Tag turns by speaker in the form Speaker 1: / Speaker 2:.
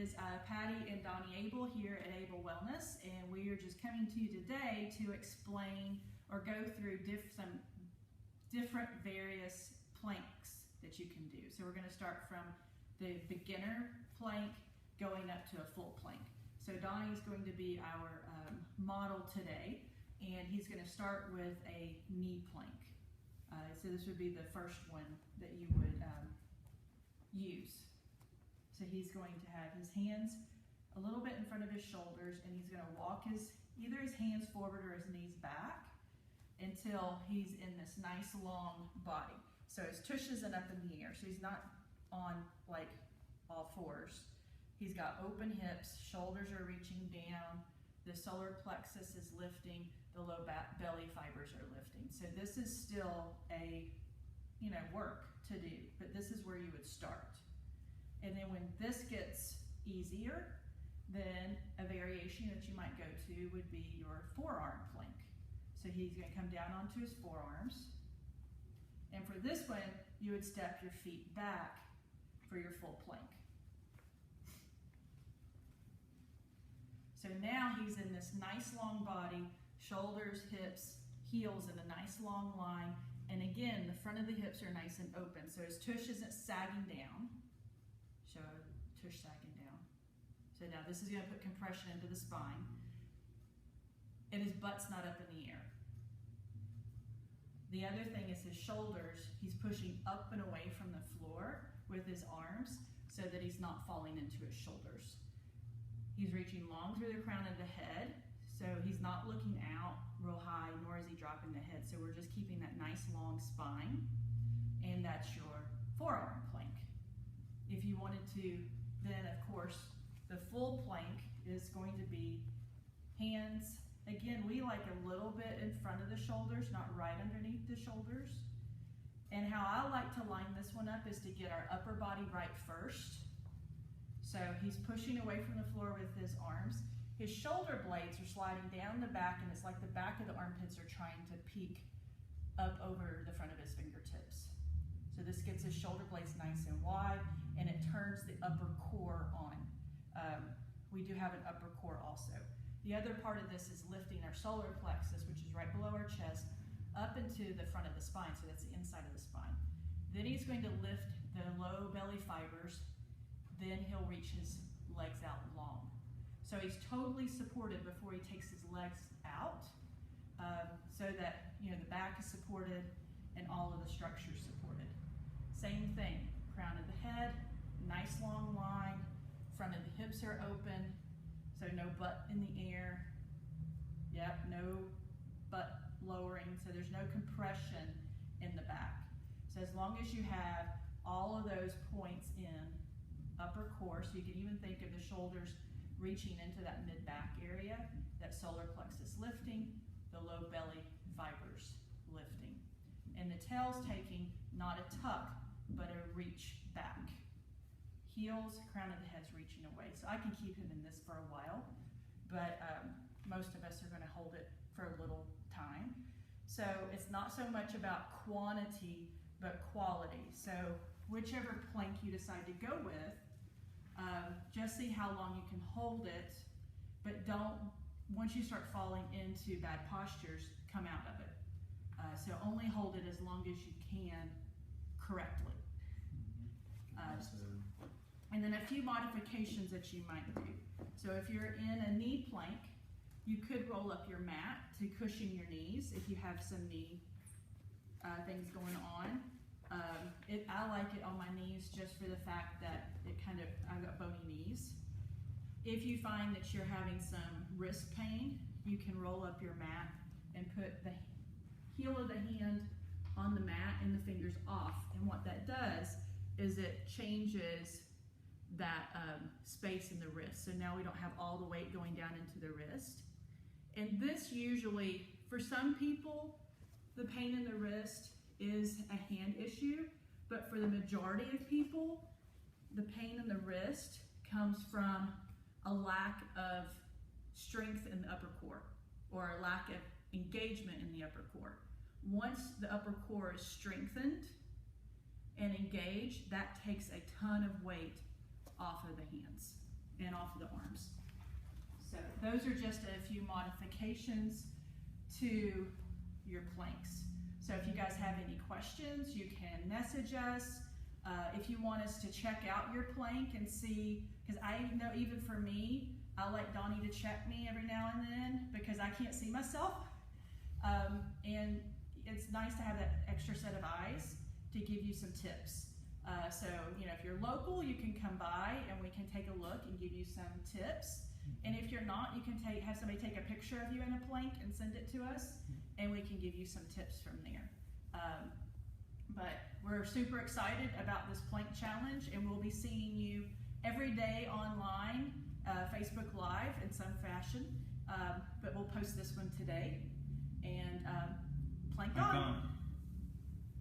Speaker 1: is Patti and Donnie Abel here at Abel Wellness, and we are just coming to you today to explain or go through some different various planks that you can do. So we're going to start from the beginner plank going up to a full plank. So Donnie is going to be our model today, and he's going to start with a knee plank. So this would be the first one that you would use. So he's going to have his hands a little bit in front of his shoulders, and he's going to walk either his hands forward or his knees back until he's in this nice long body. So his tush isn't up in the air, so he's not on like all fours. He's got open hips, shoulders are reaching down, the solar plexus is lifting, the low back belly fibers are lifting. So this is still a work to do, but this is where you would start. And then when this gets easier, then a variation that you might go to would be your forearm plank. So he's going to come down onto his forearms. And for this one, you would step your feet back for your full plank. So now he's in this nice long body, shoulders, hips, heels in a nice long line. And again, the front of the hips are nice and open. So his tush isn't sagging down. Show tush sagging down. So now this is going to put compression into the spine. And his butt's not up in the air. The other thing is his shoulders, he's pushing up and away from the floor with his arms so that he's not falling into his shoulders. He's reaching long through the crown of the head, so he's not looking out real high, nor is he dropping the head. So we're just keeping that nice long spine, and that's your forearm plank. If you wanted to, then of course, the full plank is going to be hands. Again, we like a little bit in front of the shoulders, not right underneath the shoulders. And how I like to line this one up is to get our upper body right first. So he's pushing away from the floor with his arms. His shoulder blades are sliding down the back, and it's like the back of the armpits are trying to peek up over the front of his fingertips. So this gets his shoulder blades nice and wide, and it turns the upper core on. We do have an upper core also. The other part of this is lifting our solar plexus, which is right below our chest, up into the front of the spine, so that's the inside of the spine. Then he's going to lift the low belly fibers, then he'll reach his legs out long. So he's totally supported before he takes his legs out, so that the back is supported and all of the structure is supported. Same thing, crown of the head, nice long line, front of the hips are open, so no butt in the air. Yep, no butt lowering, so there's no compression in the back. So as long as you have all of those points in upper core, so you can even think of the shoulders reaching into that mid-back area, that solar plexus lifting, the low belly fibers lifting. And the tail's taking not a tuck, but a reach back. Heels, crown of the head's reaching away. So I can keep him in this for a while, but most of us are going to hold it for a little time. So it's not so much about quantity, but quality. So whichever plank you decide to go with, just see how long you can hold it, but don't, once you start falling into bad postures, come out of it. So only hold it as long as you can correctly. And then a few modifications that you might do. So if you're in a knee plank, you could roll up your mat to cushion your knees if you have some knee things going on. I like it on my knees just for the fact that I've got bony knees. If you find that you're having some wrist pain, you can roll up your mat and put the heel of the hand on the mat and the fingers off. And what that does is it changes that space in the wrist. So now we don't have all the weight going down into the wrist. And this usually, for some people, the pain in the wrist is a hand issue, but for the majority of people, the pain in the wrist comes from a lack of strength in the upper core or a lack of engagement in the upper core. Once the upper core is strengthened and engaged, that takes a ton of weight off of the hands. and off of the arms. So those are just a few modifications to your planks. So if you guys have any questions, you can message us. If you want us to check out your plank and see, because I know even for me, I like Donnie to check me every now and then because I can't see myself. And it's nice to have that extra set of eyes to give you some tips. So, if you're local, you can come by and we can take a look and give you some tips. And if you're not, you can have somebody take a picture of you in a plank and send it to us, and we can give you some tips from there. But we're super excited about this plank challenge, and we'll be seeing you every day online, Facebook Live in some fashion. But we'll post this one today. And plank on.